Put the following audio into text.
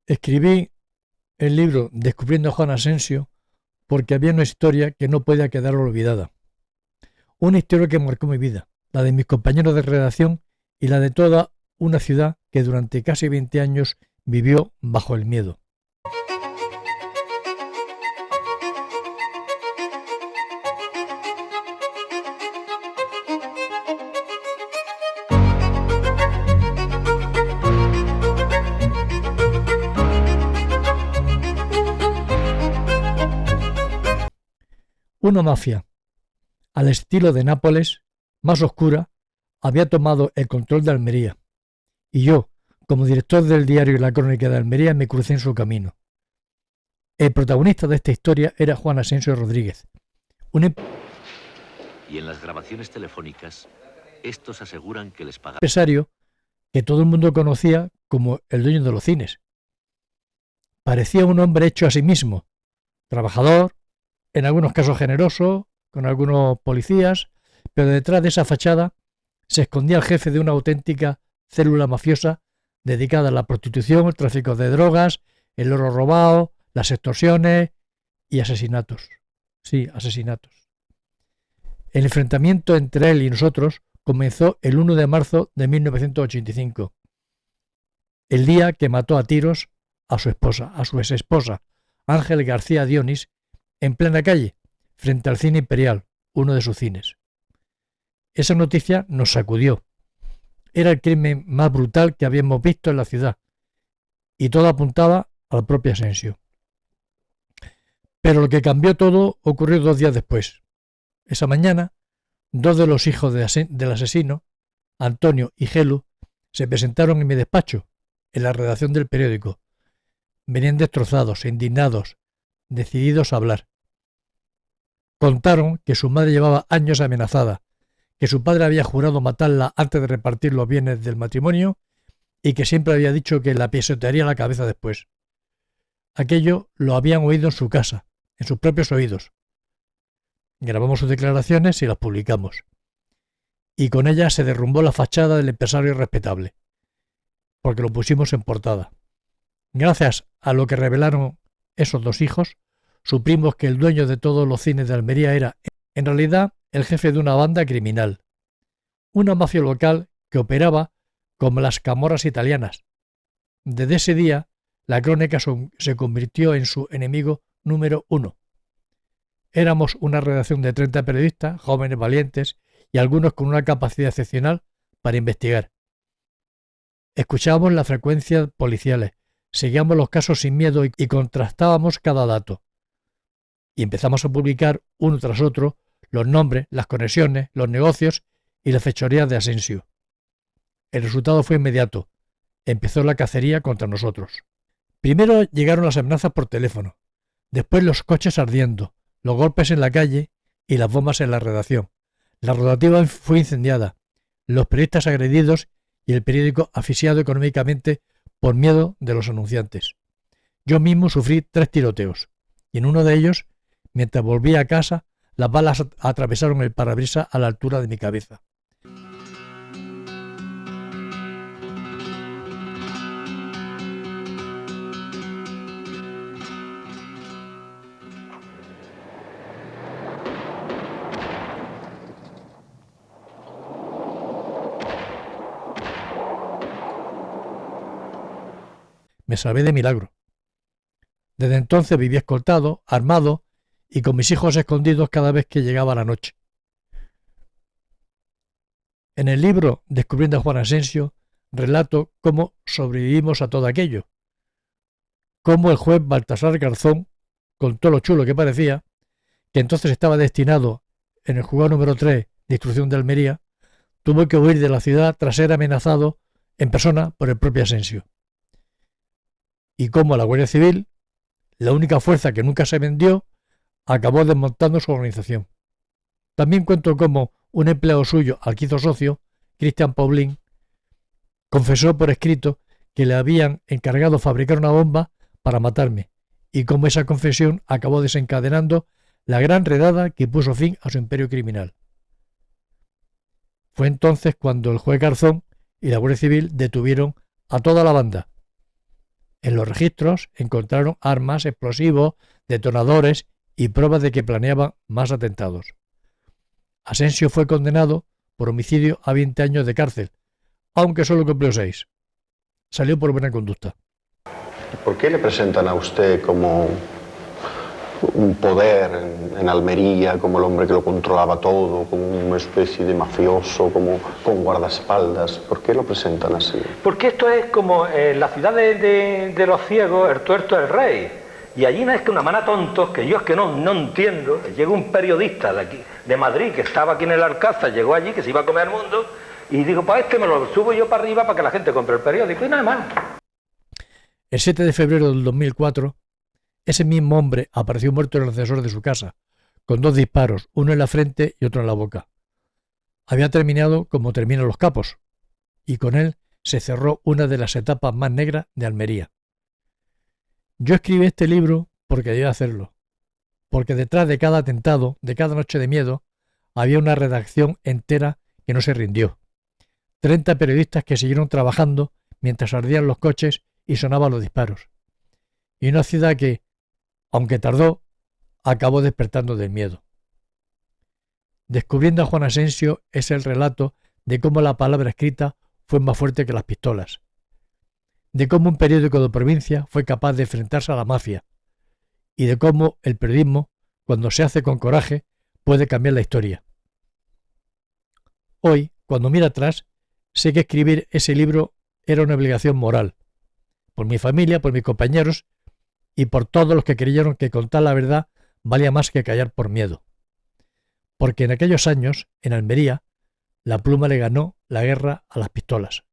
Escribí el libro Descubriendo a Juan Asensio porque había una historia que no podía quedar olvidada. Una historia que marcó mi vida, la de mis compañeros de redacción y la de toda una ciudad que durante casi 20 años vivió bajo el miedo. Una mafia, al estilo de Nápoles, más oscura, había tomado el control de Almería, y yo, como director del diario La Crónica de Almería, me crucé en su camino. El protagonista de esta historia era Juan Asensio Rodríguez, un Y en las grabaciones telefónicas, estos aseguran que les pagaron empresario que todo el mundo conocía como el dueño de los cines. Parecía un hombre hecho a sí mismo, trabajador, en algunos casos generoso, con algunos policías, pero detrás de esa fachada se escondía el jefe de una auténtica célula mafiosa dedicada a la prostitución, el tráfico de drogas, el oro robado, las extorsiones y asesinatos. Sí, asesinatos. El enfrentamiento entre él y nosotros comenzó el 1 de marzo de 1985, el día que mató a tiros a su exesposa, Ángel García Dionis, en plena calle, frente al Cine Imperial, uno de sus cines. Esa noticia nos sacudió. Era el crimen más brutal que habíamos visto en la ciudad, y todo apuntaba al propio Asensio. Pero lo que cambió todo ocurrió 2 días después. Esa mañana, 2 de los hijos del asesino, Antonio y Gelu, se presentaron en mi despacho, en la redacción del periódico. Venían destrozados, indignados, decididos a hablar. Contaron que su madre llevaba años amenazada, que su padre había jurado matarla antes de repartir los bienes del matrimonio y que siempre había dicho que la pisotearía la cabeza después. Aquello lo habían oído en su casa, en sus propios oídos. Grabamos sus declaraciones y las publicamos. Y con ellas se derrumbó la fachada del empresario respetable, porque lo pusimos en portada. Gracias a lo que revelaron esos 2 hijos, supimos que el dueño de todos los cines de Almería era, en realidad, el jefe de una banda criminal, una mafia local que operaba como las Camorras italianas. Desde ese día, la Crónica se convirtió en su enemigo número 1. Éramos una redacción de 30 periodistas, jóvenes valientes y algunos con una capacidad excepcional para investigar. Escuchábamos las frecuencias policiales, seguíamos los casos sin miedo y contrastábamos cada dato. Y empezamos a publicar uno tras otro los nombres, las conexiones, los negocios y las fechorías de Asensio. El resultado fue inmediato. Empezó la cacería contra nosotros. Primero llegaron las amenazas por teléfono, después los coches ardiendo, los golpes en la calle y las bombas en la redacción. La rotativa fue incendiada, los periodistas agredidos y el periódico asfixiado económicamente por miedo de los anunciantes. Yo mismo sufrí 3 tiroteos, y en uno de ellos, mientras volvía a casa, las balas atravesaron el parabrisas a la altura de mi cabeza. Me salvé de milagro. Desde entonces viví escoltado, armado y con mis hijos escondidos cada vez que llegaba la noche. En el libro Descubriendo a Juan Asensio relato cómo sobrevivimos a todo aquello, cómo el juez Baltasar Garzón contó lo chulo que parecía, que entonces estaba destinado en el juzgado número 3 de instrucción de Almería, tuvo que huir de la ciudad tras ser amenazado en persona por el propio Asensio. Y cómo la Guardia Civil, la única fuerza que nunca se vendió, acabó desmontando su organización. También cuento cómo un empleado suyo, al que hizo socio, Cristian Paulín, confesó por escrito que le habían encargado fabricar una bomba para matarme, y cómo esa confesión acabó desencadenando la gran redada que puso fin a su imperio criminal. Fue entonces cuando el juez Garzón y la Guardia Civil detuvieron a toda la banda. En los registros encontraron armas, explosivos, detonadores y pruebas de que planeaban más atentados. Asensio fue condenado por homicidio a 20 años de cárcel, aunque solo cumplió 6. Salió por buena conducta. ¿Por qué le presentan a usted como un poder en Almería, como el hombre que lo controlaba todo, como una especie de mafioso, como con guardaespaldas? ¿Por qué lo presentan así? Porque esto es como la ciudad de los ciegos, el tuerto del rey. Y allí no es que una mana tontos, que yo es que no entiendo. Llegó un periodista de aquí, de Madrid, que estaba aquí en el Alcázar, llegó allí, que se iba a comer al mundo, y digo, pues me lo subo yo para arriba para que la gente compre el periódico, y nada más. El 7 de febrero del 2004, ese mismo hombre apareció muerto en el ascensor de su casa, con 2 disparos, uno en la frente y otro en la boca. Había terminado como terminan los capos, y con él se cerró una de las etapas más negras de Almería. Yo escribí este libro porque debía hacerlo, porque detrás de cada atentado, de cada noche de miedo, había una redacción entera que no se rindió. 30 periodistas que siguieron trabajando mientras ardían los coches y sonaban los disparos. Y una ciudad que, aunque tardó, acabó despertando del miedo. Descubriendo a Juan Asensio es el relato de cómo la palabra escrita fue más fuerte que las pistolas, de cómo un periódico de provincia fue capaz de enfrentarse a la mafia, y de cómo el periodismo, cuando se hace con coraje, puede cambiar la historia. Hoy, cuando miro atrás, sé que escribir ese libro era una obligación moral, por mi familia, por mis compañeros y por todos los que creyeron que contar la verdad valía más que callar por miedo. Porque en aquellos años, en Almería, la pluma le ganó la guerra a las pistolas.